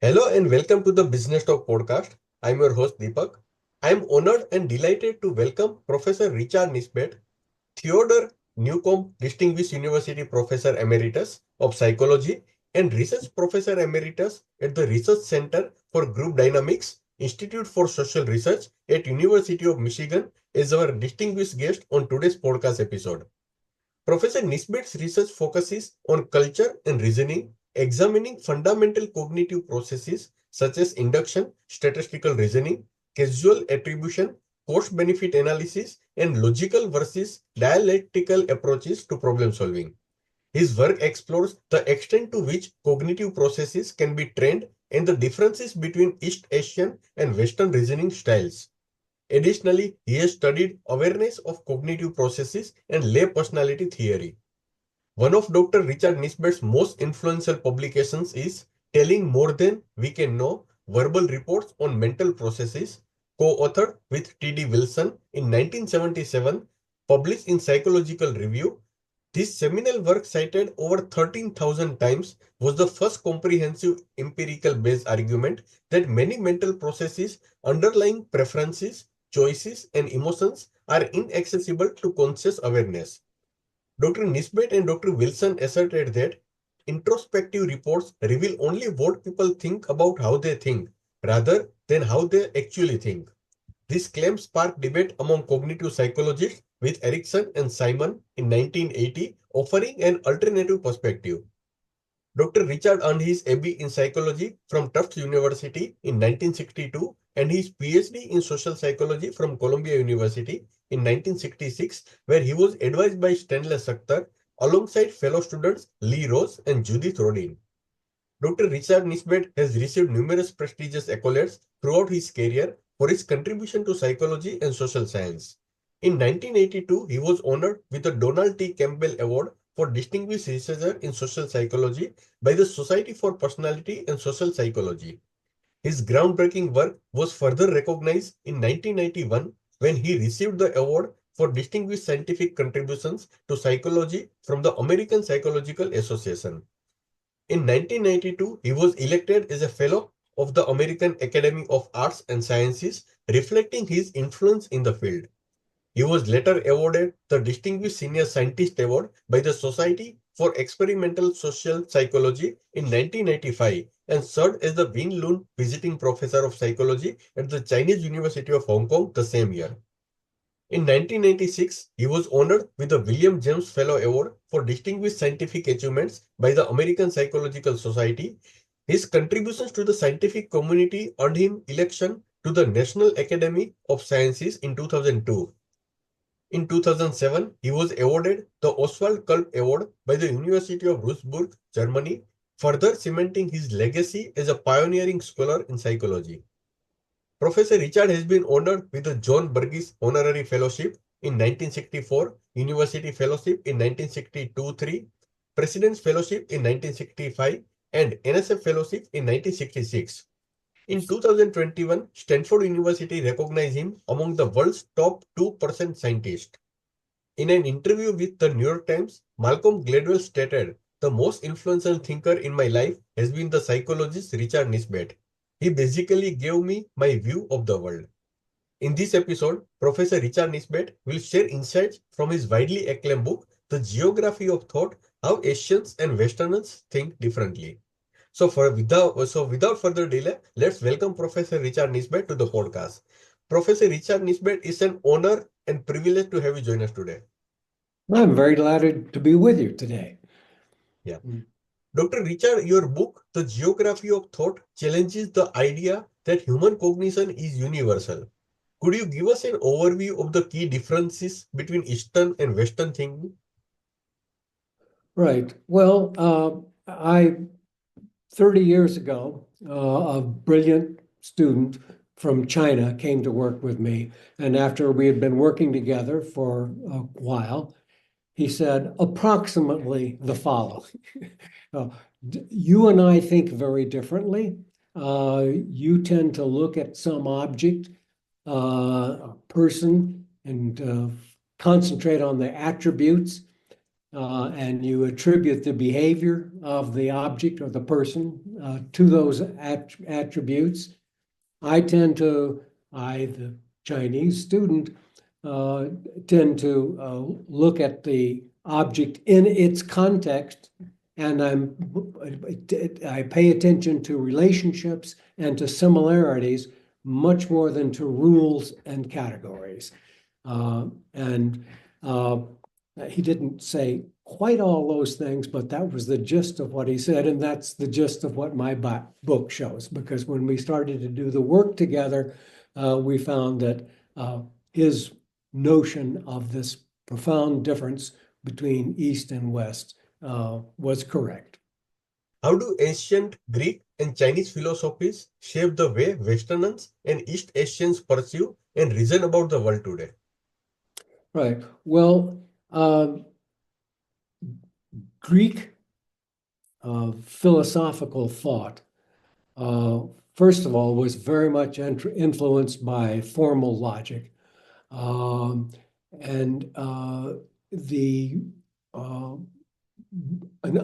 Hello and welcome to the Business Talk podcast. I'm your host Deepak. I'm honored and delighted to welcome Professor Richard Nisbett, Theodore Newcomb Distinguished University Professor Emeritus of Psychology and Research Professor Emeritus at the Research Center for Group Dynamics, Institute for Social Research at University of Michigan as our distinguished guest on today's podcast episode. Professor Nisbett's research focuses on culture and reasoning, examining fundamental cognitive processes such as induction, statistical reasoning, causal attribution, cost-benefit analysis, and logical versus dialectical approaches to problem solving. His work explores the extent to which cognitive processes can be trained and the differences between East Asian and Western reasoning styles. Additionally, he has studied awareness of cognitive processes and lay personality theory. One of Dr. Richard Nisbett's most influential publications is Telling More Than We Can Know, Verbal Reports on Mental Processes, co-authored with T.D. Wilson in 1977, published in Psychological Review. This seminal work, cited over 13,000 times, was the first comprehensive empirical-based argument that many mental processes underlying preferences, choices, and emotions are inaccessible to conscious awareness. Dr. Nisbett and Dr. Wilson asserted that introspective reports reveal only what people think about how they think, rather than how they actually think. This claim sparked debate among cognitive psychologists, with Erickson and Simon in 1980 offering an alternative perspective. Dr. Richard earned his A.B. in psychology from Tufts University in 1962 and his PhD in social psychology from Columbia University in 1966, where he was advised by Stanley Suchter alongside fellow students Lee Rose and Judith Rodin. Dr. Richard Nisbett has received numerous prestigious accolades throughout his career for his contribution to psychology and social science. In 1982, he was honored with the Donald T. Campbell Award for Distinguished Researcher in Social Psychology by the Society for Personality and Social Psychology. His groundbreaking work was further recognized in 1991 when he received the award for Distinguished Scientific Contributions to Psychology from the American Psychological Association. In 1992, he was elected as a Fellow of the American Academy of Arts and Sciences, reflecting his influence in the field. He was later awarded the Distinguished Senior Scientist Award by the Society for Experimental Social Psychology in 1995 and served as the Wing Lun Visiting Professor of Psychology at the Chinese University of Hong Kong the same year. In 1996, he was honored with the William James Fellow Award for Distinguished Scientific Achievements by the American Psychological Society. His contributions to the scientific community earned him election to the National Academy of Sciences in 2002. In 2007, he was awarded the Oswald Kulp Award by the University of Würzburg, Germany, further cementing his legacy as a pioneering scholar in psychology. Professor Richard has been honored with the John Burgess Honorary Fellowship in 1964, University Fellowship in 1962-3, President's Fellowship in 1965, and NSF Fellowship in 1966. In 2021, Stanford University recognized him among the world's top 2% scientists. In an interview with the New York Times, Malcolm Gladwell stated, "The most influential thinker in my life has been the psychologist Richard Nisbett. He basically gave me my view of the world." In this episode, Professor Richard Nisbett will share insights from his widely acclaimed book, The Geography of Thought: How Asians and Westerners Think Differently. So without further delay, let's welcome Professor Richard Nisbett to the podcast. Professor Richard Nisbett, it's an honor and privilege to have you join us today. I'm very glad to be with you today. Yeah. Dr. Richard, your book, The Geography of Thought, challenges the idea that human cognition is universal. Could you give us an overview of the key differences between Eastern and Western thinking? Right. Well, 30 years ago, a brilliant student from China came to work with me. And after we had been working together for a while, he said approximately the following. You and I think very differently. You tend to look at some object, a person, and concentrate on the attributes. and you attribute the behavior of the object or the person to those attributes. The Chinese student, tend to look at the object in its context, and I pay attention to relationships and to similarities much more than to rules and categories. He didn't say quite all those things, but that was the gist of what he said, and that's the gist of what my book shows. Because when we started to do the work together, we found that his notion of this profound difference between East and West was correct. How do ancient Greek and Chinese philosophies shape the way Westerners and East Asians perceive and reason about the world today? Right. Well, Greek philosophical thought, first of all, was very much influenced by formal logic. And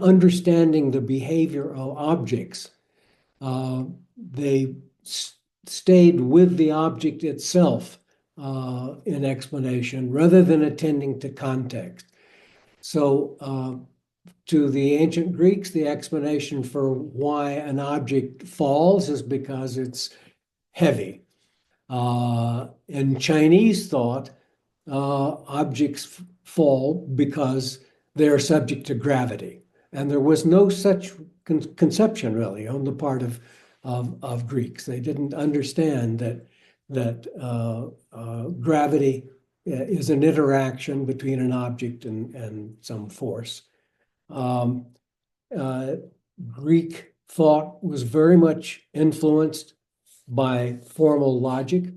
understanding the behavior of objects, they stayed with the object itself in explanation rather than attending to context. So to the ancient Greeks, the explanation for why an object falls is because it's heavy. In Chinese thought, objects fall because they're subject to gravity. And there was no such conception really on the part of Greeks. They didn't understand that gravity is an interaction between an object and some force. Greek thought was very much influenced by formal logic.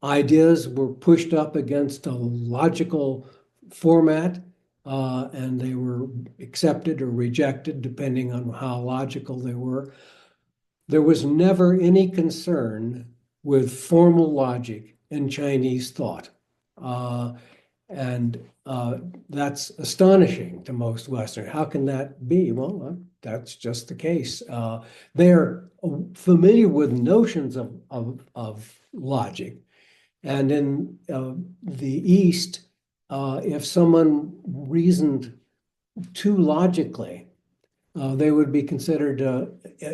Ideas were pushed up against a logical format, and they were accepted or rejected depending on how logical they were. There was never any concern with formal logic in Chinese thought. And that's astonishing to most Westerners. How can that be? Well, that's just the case. They're familiar with notions of logic. And in the East, if someone reasoned too logically, they would be considered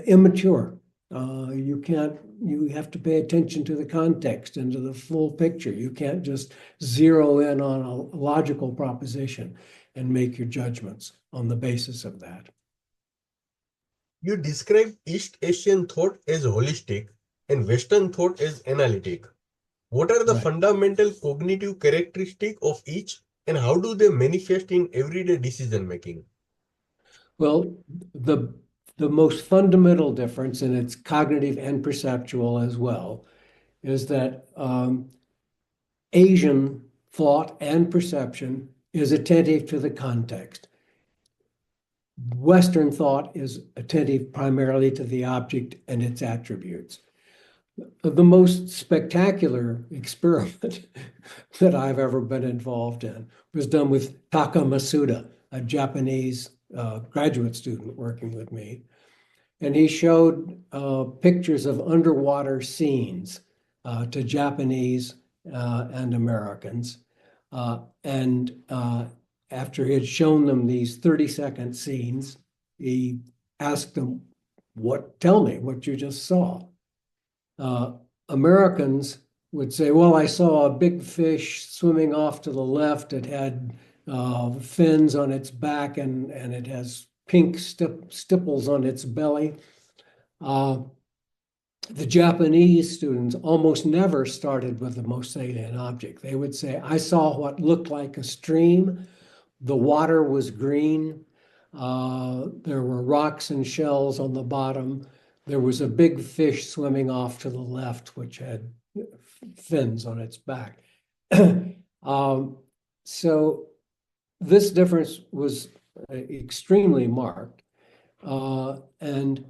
immature. You have to pay attention to the context and to the full picture. You can't just zero in on a logical proposition and make your judgments on the basis of that. You describe East Asian thought as holistic and Western thought as analytic. What are the fundamental cognitive characteristics of each, and how do they manifest in everyday decision making? Well, the most fundamental difference, and it's cognitive and perceptual as well, is that Asian thought and perception is attentive to the context. Western thought is attentive primarily to the object and its attributes. The most spectacular experiment that I've ever been involved in was done with Taka Masuda, a Japanese graduate student working with me. And he showed pictures of underwater scenes to Japanese and Americans. After he had shown them these 30-second scenes, he asked them, tell me what you just saw. Americans would say, well, I saw a big fish swimming off to the left. It had fins on its back and it has pink stipples on its belly. The Japanese students almost never started with the most salient object. They would say, I saw what looked like a stream. The water was green. There were rocks and shells on the bottom. There was a big fish swimming off to the left, which had fins on its back. So this difference was extremely marked. And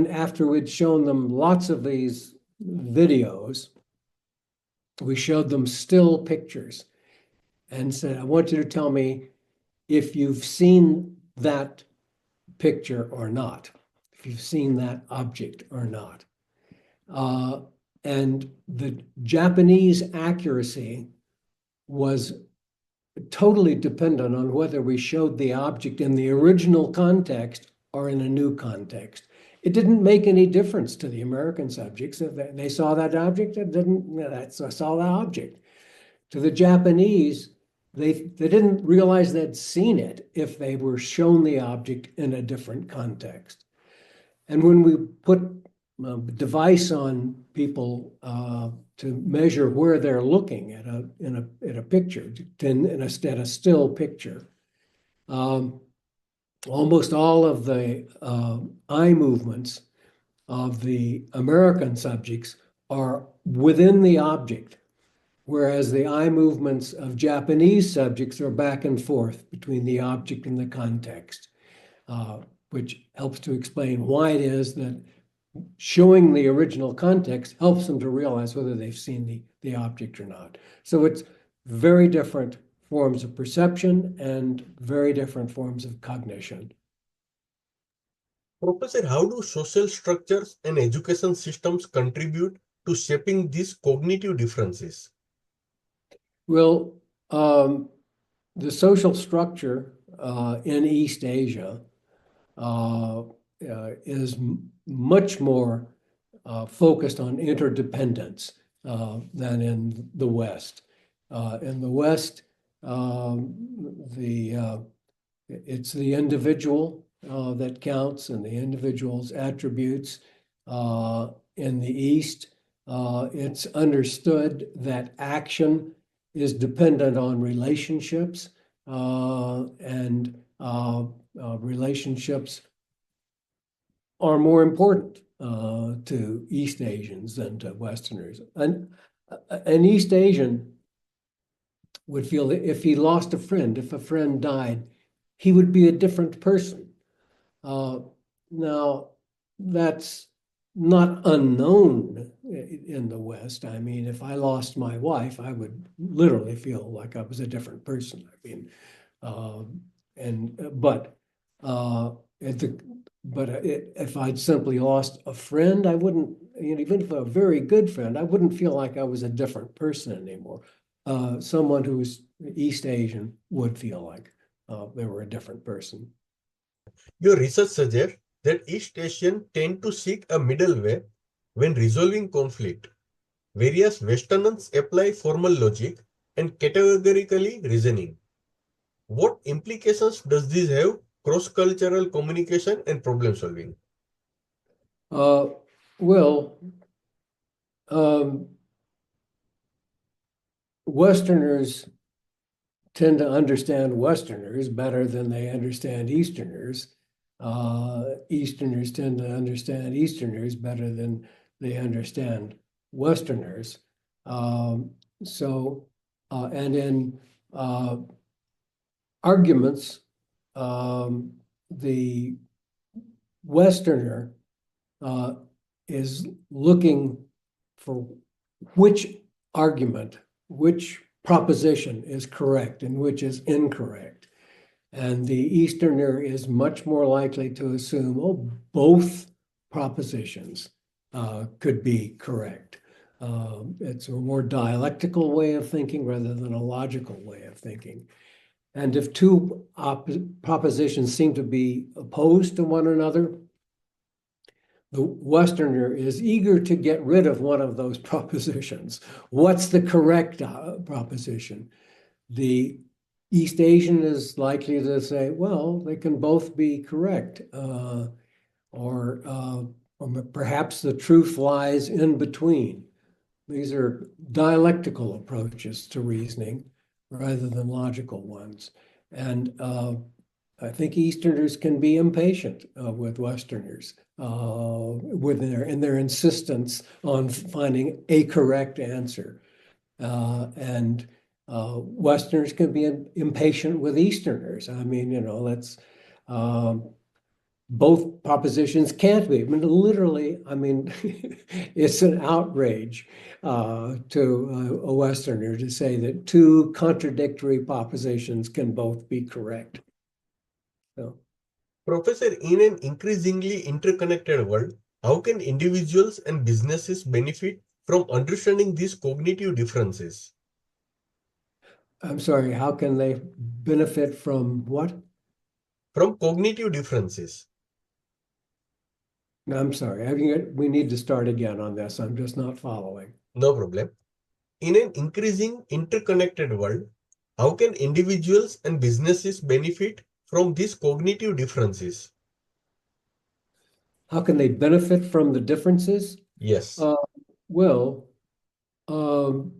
after we'd shown them lots of these videos, we showed them still pictures. and said, I want you to tell me if you've seen that picture or not, if you've seen that object or not. And the Japanese accuracy was totally dependent on whether we showed the object in the original context or in a new context. It didn't make any difference to the American subjects. If they saw that object, it didn't, that's I saw the object. To the Japanese, they didn't realize they'd seen it if they were shown the object in a different context. And when we put a device on people to measure where they're looking at a picture, at a still picture, almost all of the eye movements of the American subjects are within the object, whereas the eye movements of Japanese subjects are back and forth between the object and the context, which helps to explain why it is that showing the original context helps them to realize whether they've seen the object or not. So it's very different forms of perception and very different forms of cognition. Professor, how do social structures and education systems contribute to shaping these cognitive differences? Well, the social structure in East Asia is much more focused on interdependence than in the West. In the West, it's the individual that counts and the individual's attributes. In the East, it's understood that action is dependent on relationships, and relationships are more important to East Asians than to Westerners. And an East Asian would feel that if he lost a friend, if a friend died, he would be a different person. Now, that's not unknown in the West. I mean, if I lost my wife, I would literally feel like I was a different person. I mean, if I'd simply lost a friend, I wouldn't, even if a very good friend, I wouldn't feel like I was a different person anymore. Someone who's East Asian would feel like they were a different person. Your research suggests that East Asians tend to seek a middle way when resolving conflict, whereas Westerners apply formal logic and categorically reasoning. What implications does this have cross-cultural communication and problem solving? Well, Westerners tend to understand Westerners better than they understand Easterners. Easterners tend to understand Easterners better than they understand Westerners. And in arguments, the Westerner is looking for which argument, which proposition is correct and which is incorrect. And the Easterner is much more likely to assume, oh, both propositions could be correct. It's a more dialectical way of thinking rather than a logical way of thinking. And if two propositions seem to be opposed to one another, the Westerner is eager to get rid of one of those propositions. What's the correct proposition? The East Asian is likely to say, well, they can both be correct, or perhaps the truth lies in between. These are dialectical approaches to reasoning rather than logical ones. And I think Easterners can be impatient with Westerners with their insistence on finding a correct answer. And Westerners can be impatient with Easterners. I mean, that's both propositions can't be. I mean, literally, it's an outrage to a Westerner to say that two contradictory propositions can both be correct. So, Professor, in an increasingly interconnected world, how can individuals and businesses benefit from understanding these cognitive differences? I'm sorry, how can they benefit from what? From cognitive differences. No, I'm sorry. We need to start again on this. I'm just not following. No problem. In an increasing interconnected world, how can individuals and businesses benefit from these cognitive differences? How can they benefit from the differences? Yes. Well, um,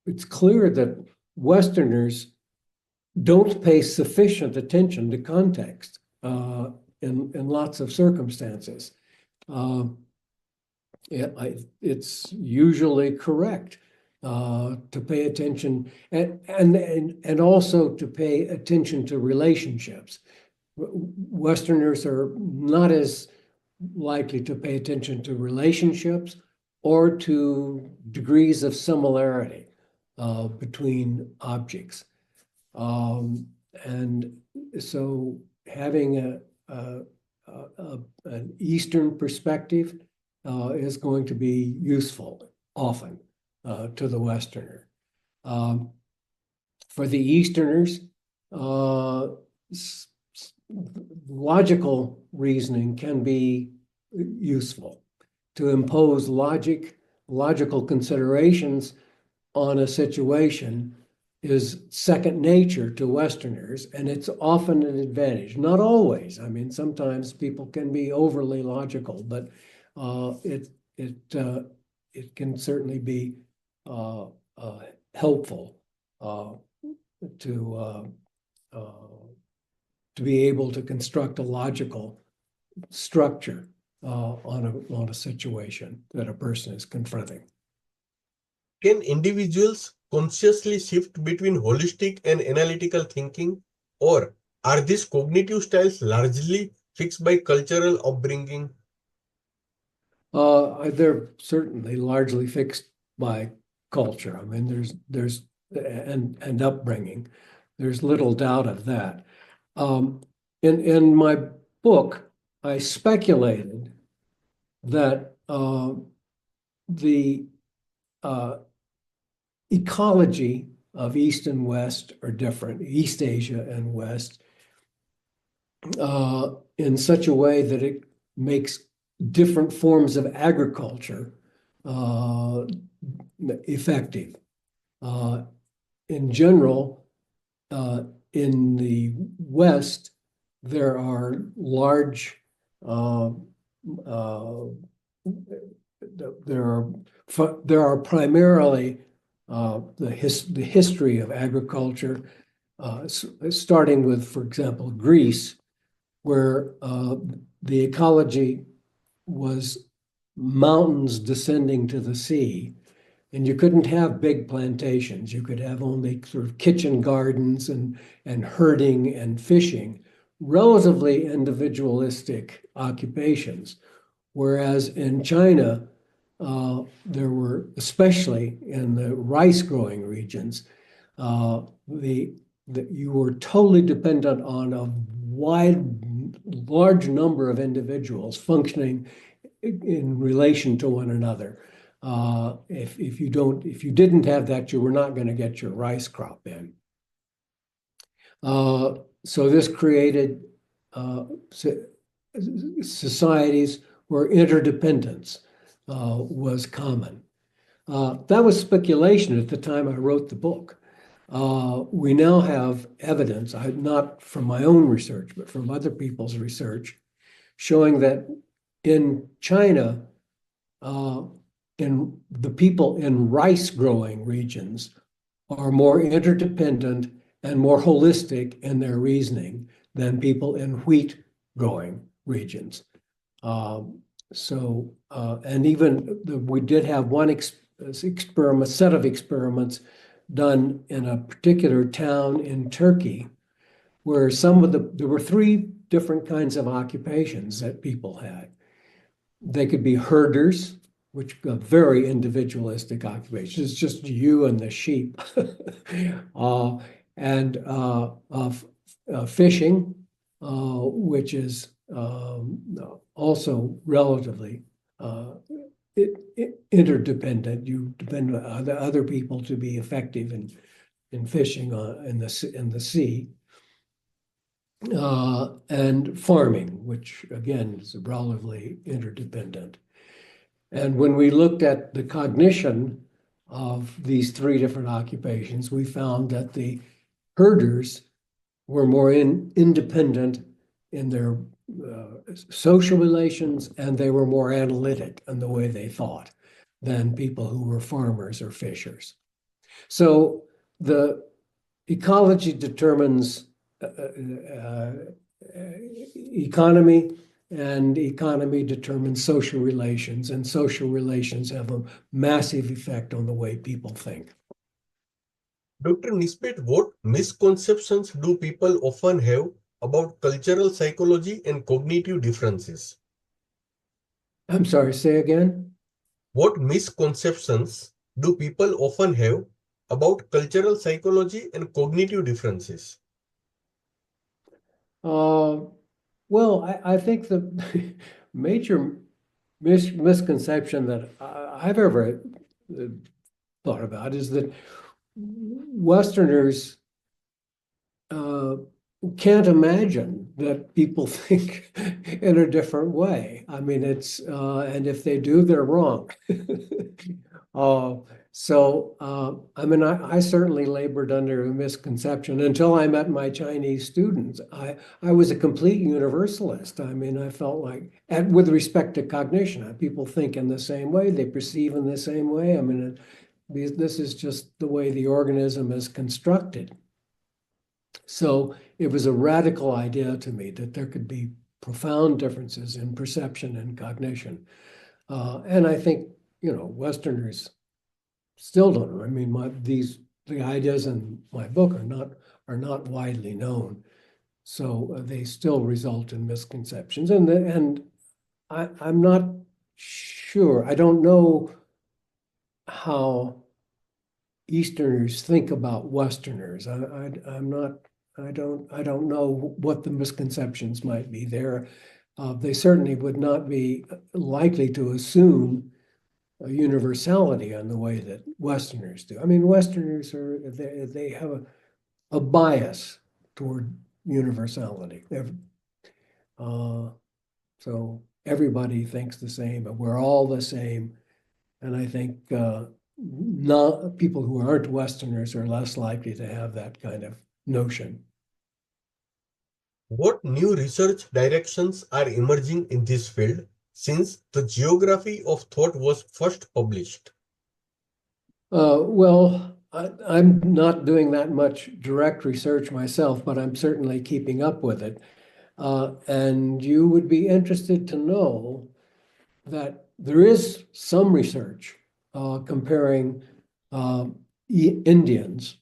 it's clear that Westerners don't pay sufficient attention to context in lots of circumstances. It's usually correct to pay attention and also to pay attention to relationships. Westerners are not as likely to pay attention to relationships or to degrees of similarity between objects. And so having an Eastern perspective is going to be useful often to the Westerner. For the Easterners, logical reasoning can be useful to impose logical considerations on a situation is second nature to Westerners, and it's often an advantage. Not always. I mean, sometimes people can be overly logical, but it can certainly be helpful to be able to construct a logical structure on a situation that a person is confronting. Can individuals consciously shift between holistic and analytical thinking, or are these cognitive styles largely fixed by cultural upbringing? They're certainly largely fixed by culture. I mean, there's and upbringing. There's little doubt of that. In my book, I speculated that the ecology of East and West are different, East Asia and West, in such a way that it makes different forms of agriculture effective. In general, in the West, there are large, there are primarily the history of agriculture, starting with, for example, Greece, where the ecology was mountains descending to the sea. And you couldn't have big plantations. You could have only sort of kitchen gardens and herding and fishing, relatively individualistic occupations. Whereas in China, there were, especially in the rice growing regions, you were totally dependent on a large number of individuals functioning in relation to one another. If you didn't have that, you were not going to get your rice crop in. So this created societies where interdependence was common. That was speculation at the time I wrote the book. We now have evidence, not from my own research, but from other people's research, showing that in China, in the people in rice growing regions are more interdependent and more holistic in their reasoning than people in wheat growing regions. And even we did have one set of experiments done in a particular town in Turkey, where there were three different kinds of occupations that people had. They could be herders, which are very individualistic occupations. It's just you and the sheep. And fishing, which is also relatively interdependent. You depend on other people to be effective in fishing in the sea. And farming, which again is relatively interdependent. And when we looked at the cognition of these three different occupations, we found that the herders were more independent in their social relations, and they were more analytic in the way they thought than people who were farmers or fishers. So the ecology determines economy, and economy determines social relations, and social relations have a massive effect on the way people think. Dr. Nisbett, what misconceptions do people often have about cultural psychology and cognitive differences? I'm sorry, say again? What misconceptions do people often have about cultural psychology and cognitive differences? Well, I think the major misconception that I've ever thought about is that Westerners can't imagine that people think in a different way. I mean, and if they do, they're wrong. I mean, I certainly labored under a misconception until I met my Chinese students. I was a complete universalist. I mean, I felt like, with respect to cognition, people think in the same way, they perceive in the same way. I mean, this is just the way the organism is constructed. So it was a radical idea to me that there could be profound differences in perception and cognition. And I think, Westerners still don't know. I mean, the ideas in my book are not widely known. So they still result in misconceptions. And I'm not sure. I don't know how Easterners think about Westerners. I don't know what the misconceptions might be there. They certainly would not be likely to assume a universality on the way that Westerners do. I mean, Westerners they have a bias toward universality. So everybody thinks the same, but we're all the same. And I think not people who aren't Westerners are less likely to have that kind of notion. What new research directions are emerging in this field since the geography of thought was first published? Well, I'm not doing that much direct research myself, but I'm certainly keeping up with it. And you would be interested to know that there is some research comparing Indians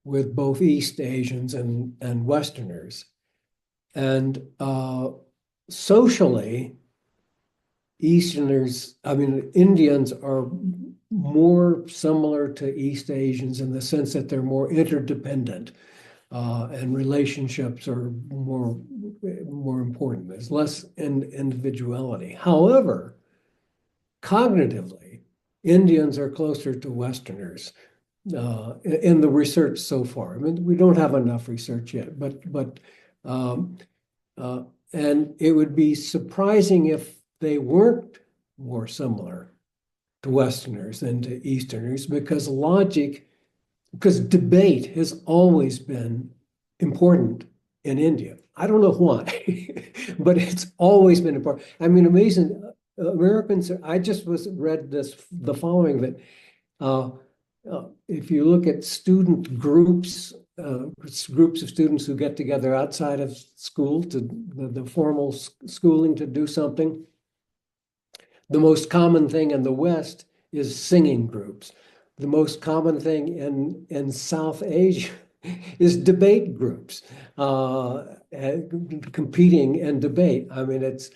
with both East Asians and Westerners. And socially, Indians are more similar to East Asians in the sense that they're more interdependent and relationships are more important. There's less individuality. However, cognitively, Indians are closer to Westerners in the research so far. I mean, we don't have enough research yet, but and it would be surprising if they weren't more similar to Westerners than to Easterners, because debate has always been important in India. I don't know why, but it's always been important. I mean, amazing. Americans, I just read the following, that if you look at student groups of students who get together outside of school to the formal schooling to do something, the most common thing in the West is singing groups. The most common thing in South Asia is debate groups, competing and debate. I mean, it's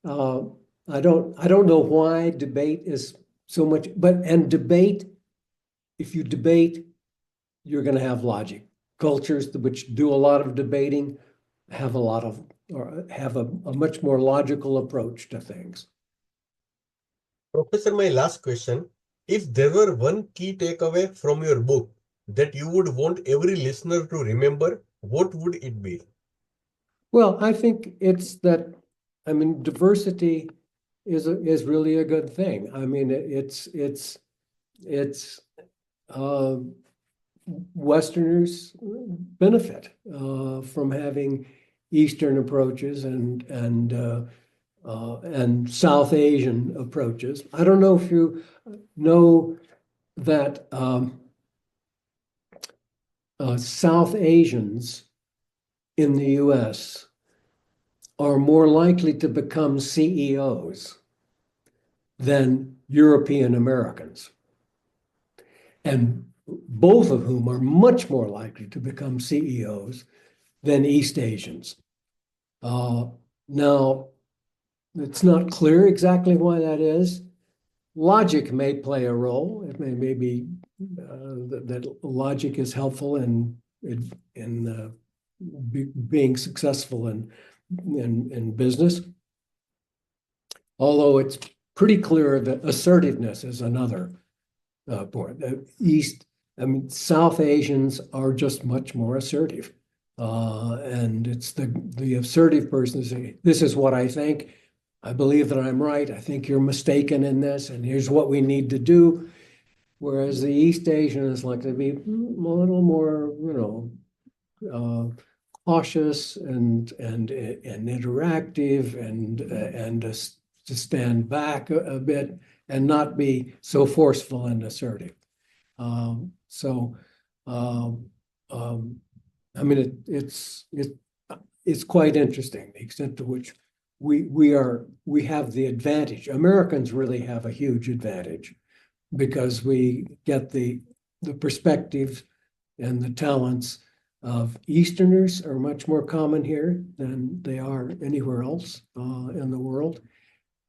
I don't know why debate is so much, and debate, if you debate, you're going to have logic. Cultures which do a lot of debating have a much more logical approach to things. Professor, my last question. If there were one key takeaway from your book that you would want every listener to remember, what would it be? Well, I think it's that, I mean, diversity is really a good thing. I mean, it's Westerners benefit from having Eastern approaches and South Asian approaches. I don't know if you know that South Asians in the US are more likely to become CEOs than European Americans, and both of whom are much more likely to become CEOs than East Asians. Now, it's not clear exactly why that is. Logic may play a role. It may be that logic is helpful in being successful in business. Although it's pretty clear that assertiveness is another point. South Asians are just much more assertive. And it's the assertive person saying, this is what I think. I believe that I'm right. I think you're mistaken in this, and here's what we need to do. Whereas the East Asian is like to be a little more, cautious and interactive and to stand back a bit and not be so forceful and assertive. It's quite interesting the extent to which we have the advantage. Americans really have a huge advantage because we get the perspectives and the talents of Easterners are much more common here than they are anywhere else in the world.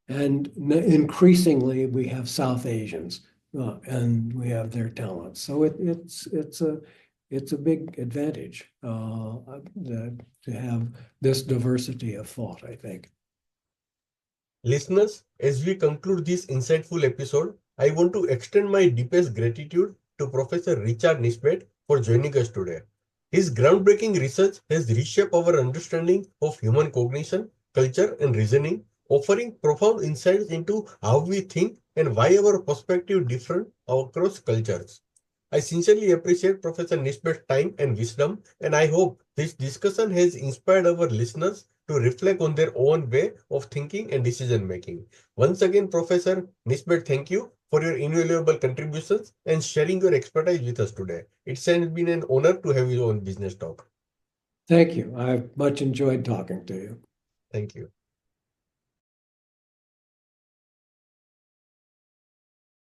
And increasingly, we have South Asians and we have their talents. So it's a big advantage to have this diversity of thought, I think. Listeners, as we conclude this insightful episode, I want to extend my deepest gratitude to Professor Richard Nisbett for joining us today. His groundbreaking research has reshaped our understanding of human cognition, culture, and reasoning, offering profound insights into how we think and why our perspective differs across cultures. I sincerely appreciate Professor Nisbett's time and wisdom, and I hope this discussion has inspired our listeners to reflect on their own way of thinking and decision making. Once again, Professor Nisbett, thank you for your invaluable contributions and sharing your expertise with us today. It's been an honor to have you on Business Talk. Thank you. I've much enjoyed talking to you. Thank you.